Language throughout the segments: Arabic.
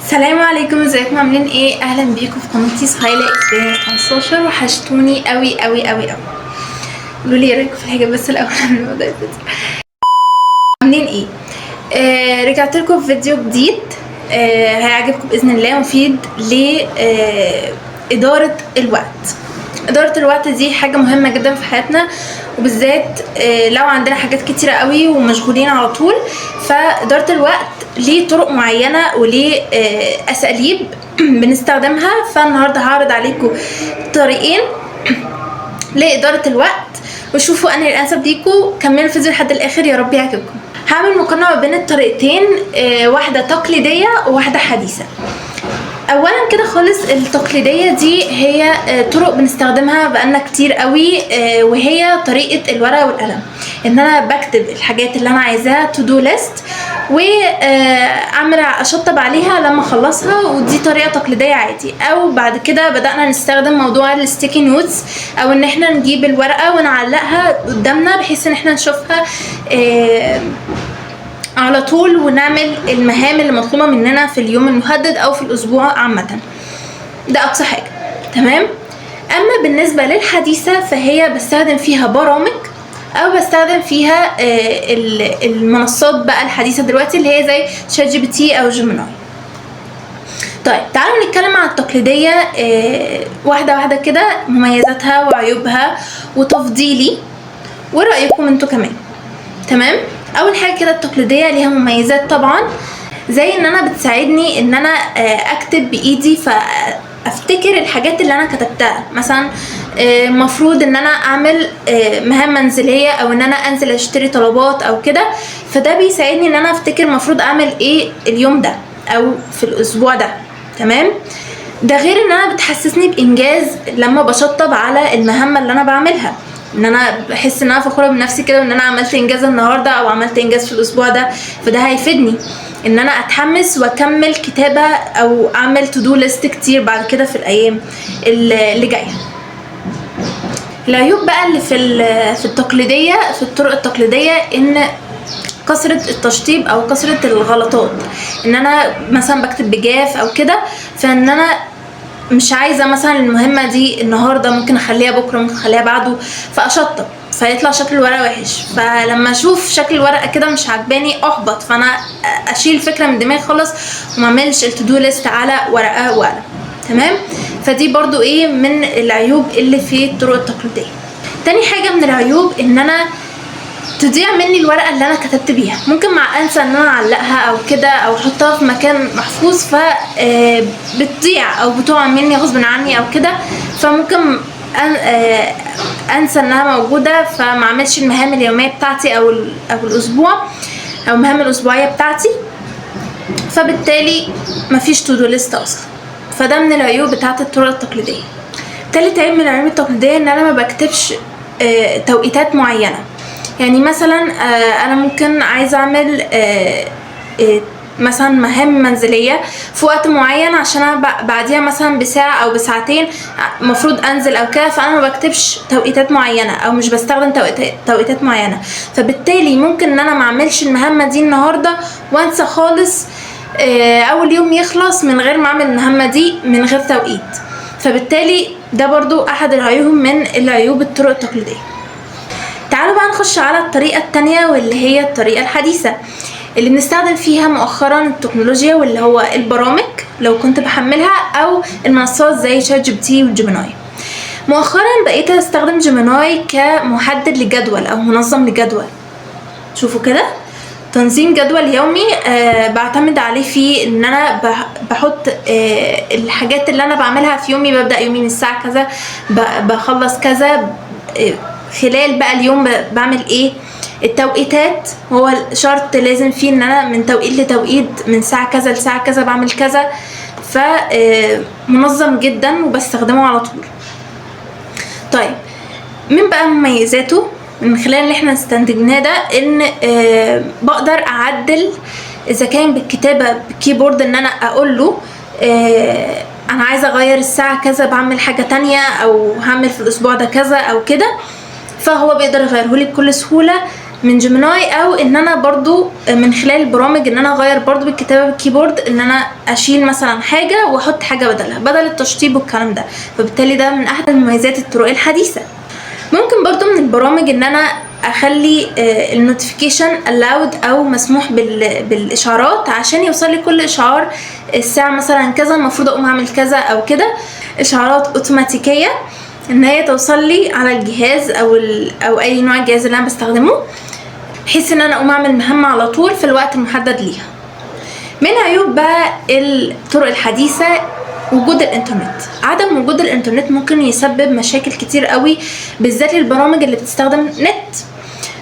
السلام عليكم، ازيكم عاملين ايه؟ اهلا بيكم في قناتي سهيلة اكسبيرينس 15. وحشتوني قوي قوي قوي قوي. قولوا لي ايه رايكم في الحجاب بس الاول قبل ما ابدا الفيديو. عاملين ايه؟ رجعت لكم في فيديو جديد هيعجبكم باذن الله، مفيد لإدارة الوقت. إدارة الوقت دي حاجة مهمة جدا في حياتنا، وبالذات لو عندنا حاجات كتيرة قوي ومشغولين على طول. فإدارة الوقت ليه طرق معينة وليه أساليب بنستخدمها. فالنهاردة هعرض عليكم طريقين لإدارة الوقت، وشوفوا أنا الأنسب ليكم. كملوا الفيديو لحد الآخر، يا رب يعجبكم. هعمل مقارنة ما بين الطريقتين، واحدة تقليدية وواحدة حديثة. اولا كده خالص، التقليديه دي هي طرق بنستخدمها بقالنا كتير قوي، وهي طريقه الورقه والقلم. ان انا بكتب الحاجات اللي انا عايزاها تو دو ليست، واعمل اشطب عليها لما اخلصها، ودي طريقه تقليديه عادي. او بعد كده بدانا نستخدم موضوع الستيكي نوتس، او ان احنا نجيب الورقه ونعلقها قدامنا بحيث ان احنا نشوفها على طول، ونعمل المهام اللي مطلوبه مننا في اليوم المحدد او في الاسبوع عامه. ده اقصى حاجه، تمام. اما بالنسبه للحديثه فهي بستخدم فيها برامج، او بستخدم فيها المنصات بقى الحديثه دلوقتي اللي هي زي شات جي بي تي او جيميناي. طيب تعالوا نتكلم عن التقليديه واحده واحده كده، مميزاتها وعيوبها وتفضيلي ورأيكم انتوا كمان. تمام. اول حاجه كده، التقليديه ليها مميزات طبعا، زي ان انا بتساعدني ان انا اكتب بايدي، فافتكر الحاجات اللي انا كتبتها. مثلا مفروض ان انا اعمل مهام منزليه، او ان انا انزل اشتري طلبات او كده، فده بيساعدني ان انا افتكر مفروض اعمل ايه اليوم ده او في الاسبوع ده. تمام. ده غير ان انا بتحسسني بانجاز لما بشطب على المهمه اللي انا بعملها، ان انا بحس ان انا فخوره بنفسي كده، وان انا عملت انجاز النهارده او عملت انجاز في الاسبوع ده. فده هيفيدني ان انا اتحمس واكمل كتابه او اعمل تو دو ليست كتير بعد كده في الايام اللي جايه. العيوب بقى اللي في التقليديه، في الطرق التقليديه، ان كثرة التشطيب او كثرة الغلطات. ان انا مثلا بكتب بجاف او كده، فان انا مش عايزه مثلا المهمه دي النهارده، ممكن اخليها بكره، ممكن اخليها بعده، فاشطب فيطلع شكل الورقه وحش. فلما اشوف شكل الورقه كده مش عجباني احبط، فانا اشيل الفكره من دماغي خالص وما اعملش التو ليست على ورقه وقلم. تمام. فدي برضو ايه من العيوب اللي في الطرق التقليديه. تاني حاجه من العيوب، ان انا تضيع مني الورقه اللي انا كتبت بيها. ممكن مع انسى ان انا اعلقها او كده، او احطها في مكان محفوظ، ف بتضيع او بتقع مني غصب عني او كده. فممكن انسى انها موجوده، فما اعملش المهام اليوميه بتاعتي او الاسبوع او المهام الاسبوعيه بتاعتي، فبالتالي مفيش تو دو ليست اصلا. فده من العيوب بتاعت الطرق التقليديه. تالت عيب من العيوب التقليديه، ان انا ما بكتبش توقيتات معينه. يعني مثلا انا ممكن عايزه اعمل مثلا مهام منزليه في وقت معين، عشان انا بعديها مثلا بساعه او بساعتين المفروض انزل او كده، فانا ما بكتبش توقيتات معينه، او مش بستخدم توقيتات معينه. فبالتالي ممكن ان انا ما اعملش المهمه دي النهارده وانسى خالص، اول يوم يخلص من غير ما اعمل المهمه دي من غير توقيت. فبالتالي ده برضو احد العيوب من العيوب الطرق التقليديه. تعالوا بقى نخش على الطريقة التانية، واللي هي الطريقة الحديثة اللي بنستخدم فيها مؤخرا التكنولوجيا، واللي هو البرامج لو كنت بحملها، او المنصات زي شات جي بي تي وجيميناي. مؤخرا بقيت استخدم جيميناي كمحدد لجدول او منظم لجدول. شوفوا كده، تنظيم جدول يومي. بعتمد عليه في ان انا بحط الحاجات اللي انا بعملها في يومي. ببدأ يومي من الساعة كذا، بخلص كذا، خلال بقى اليوم بعمل ايه. التوقيتات هو شرط لازم فيه ان انا من توقيت لتوقيت، من ساعة كذا لساعة كذا بعمل كذا. فمنظم جدا وبستخدمه على طول. طيب، من بقى مميزاته من خلال اللي احنا استنتجناه ده، ان بقدر اعدل اذا كان بالكتابة بالكيبورد، ان انا اقول له انا عايزة اغير الساعة كذا، بعمل حاجة تانية، او هعمل في الاسبوع ده كذا او كده، فهو بيقدر يغيرهولي بكل سهولة من جيميناي، او ان انا برضو من خلال البرامج ان انا اغير برضو بالكتابه بالكيبورد، ان انا اشيل مثلا حاجه واحط حاجه بدلها بدل التشطيب والكلام ده. فبالتالي ده من احد مميزات الطرق الحديثه. ممكن برضو من البرامج ان انا اخلي النوتيفيكيشن allowed او مسموح بالاشعارات، عشان يوصل لي كل اشعار الساعه مثلا كذا المفروض اقوم اعمل كذا او كده. اشعارات اوتوماتيكيه ان هي توصل لي على الجهاز او اي نوع جهاز اللي انا بستخدمه، بحيث ان انا اقوم اعمل مهمه على طول في الوقت المحدد ليها. من عيوب بقى الطرق الحديثه وجود الانترنت. عدم وجود الانترنت ممكن يسبب مشاكل كتير قوي، بالذات للبرامج اللي بتستخدم نت.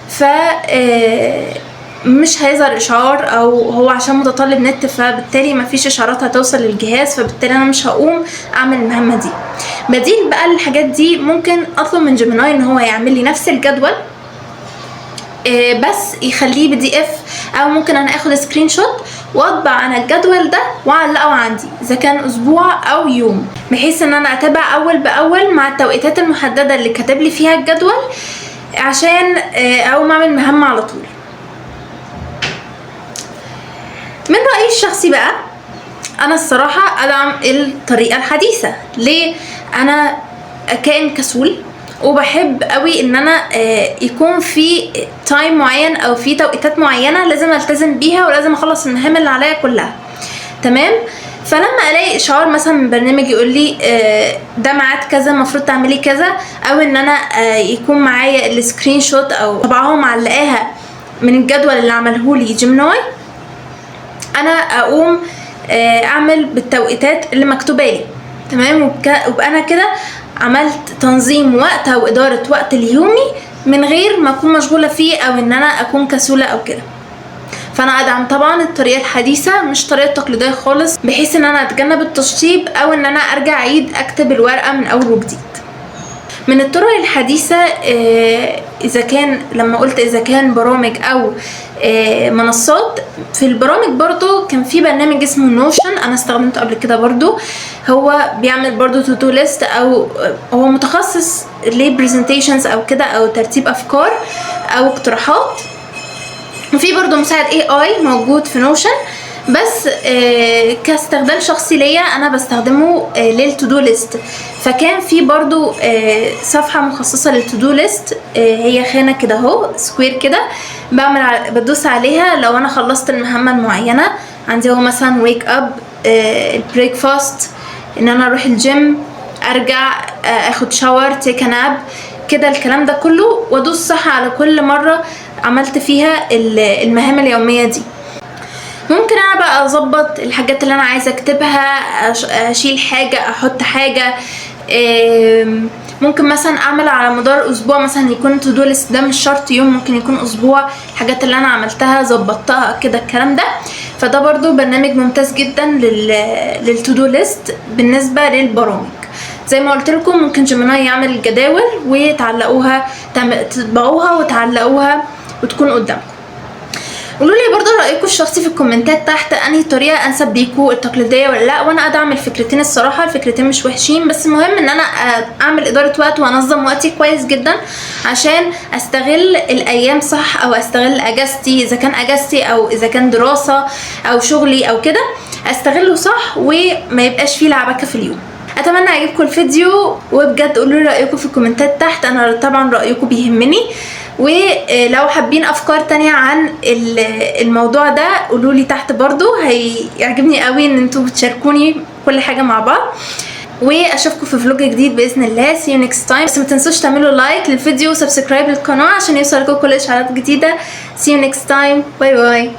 ف مش هيظهر اشعار، او هو عشان متطلب نت فبالتالي مفيش اشعارات هتوصل للجهاز، فبالتالي انا مش هقوم اعمل المهمه دي. بديل بقى للحاجات دي ممكن اطلب من جيميناي ان هو يعمل لي نفس الجدول بس يخليه PDF، او ممكن انا اخد سكرين شوت واطبع انا الجدول ده واعلقه عندي اذا كان اسبوع او يوم، بحيث ان انا اتابع اول باول مع التوقيتات المحدده اللي كاتب لي فيها الجدول، عشان اقوم اعمل مهمه على طول. من رأيي الشخصي بقى، انا الصراحه ادعم الطريقه الحديثه. ليه؟ انا كائن كسول، وبحب قوي ان انا يكون في تايم معين او في توقيتات معينه لازم التزم بيها، ولازم اخلص المهام اللي عليا كلها. تمام؟ فلما الاقي اشعار مثلا من برنامج يقول لي ده ميعاد كذا المفروض تعملي كذا، او ان انا يكون معايا السكرين شوت او طبعها معلقاها من الجدول اللي عمله لي جيميناي، انا اقوم اعمل بالتوقيتات اللي مكتوبه لي. تمام؟ وبقى انا كده عملت تنظيم وقت او اداره وقت اليومي من غير ما اكون مشغوله فيه، او ان انا اكون كسوله او كده. فانا ادعم طبعا الطريقه الحديثه، مش الطريقه التقليديه خالص، بحيث ان انا اتجنب التشطيب او ان انا ارجع اعيد اكتب الورقه من اول وجديد. من الطرق الحديثه اذا كان لما قلت اذا كان برامج او منصات، في البرامج برضو كان في برنامج اسمه نوشن، انا استخدمته قبل كده برضو. هو بيعمل برضو تو دو ليست، او هو متخصص لبرزنتيشنز او كده، او ترتيب افكار او اقتراحات. وفي برضو مساعد AI موجود في نوشن، بس كاستخدام شخصي ليا انا بستخدمه للتودو ليست. فكان في برضو صفحه مخصصه للتودو ليست، هي خانه كده اهو سكوير كده، بدوس عليها لو انا خلصت المهمه المعينه عندي. هو مثلا ويك اب، البريكفاست، ان انا اروح الجيم، ارجع اخد شاور، تيك ناب كده، الكلام ده كله، وادوس صح على كل مره عملت فيها المهام اليوميه دي. ممكن انا بقى اظبط الحاجات اللي انا عايزه اكتبها، اشيل حاجه، احط حاجه. ممكن مثلا اعمل على مدار اسبوع، مثلا يكون تو دو ليست ده مش شرط يوم، ممكن يكون اسبوع، الحاجات اللي انا عملتها ظبطتها كده الكلام ده. فده برضو برنامج ممتاز جدا للتو دو ليست بالنسبه للبرامج. زي ما قلت لكم ممكن جيميناي يعمل الجداول وتعلقوها، تطبعوها وتعلقوها وتكون قدامكم. قولوا لي برضو رايكم الشخصي في الكومنتات تحت، انهي طريقه انسب ليكم، التقليديه ولا لا. وانا ادعم الفكرتين الصراحه، الفكرتين مش وحشين، بس المهم ان انا اعمل اداره وقت وانظم وقتي كويس جدا عشان استغل الايام صح، او استغل اجازتي اذا كان اجازتي، او اذا كان دراسه او شغلي او كده، استغله صح وما يبقاش فيه لعبكه في اليوم. اتمنى يعجبكم الفيديو، وبجد قولوا لي رايكم في الكومنتات تحت، انا طبعا رايكم بيهمني. ولو حابين افكار تانية عن الموضوع ده قولوا لي تحت برضو، هيعجبني قوي ان انتوا تشاركوني كل حاجه مع بعض. واشوفكم في فلوج جديد باذن الله. see you next time. بس ما تنسوش تعملوا لايك للفيديو وسبسكرايب للقناه عشان يوصلكم كل اشعارات جديده. see you next time. باي باي.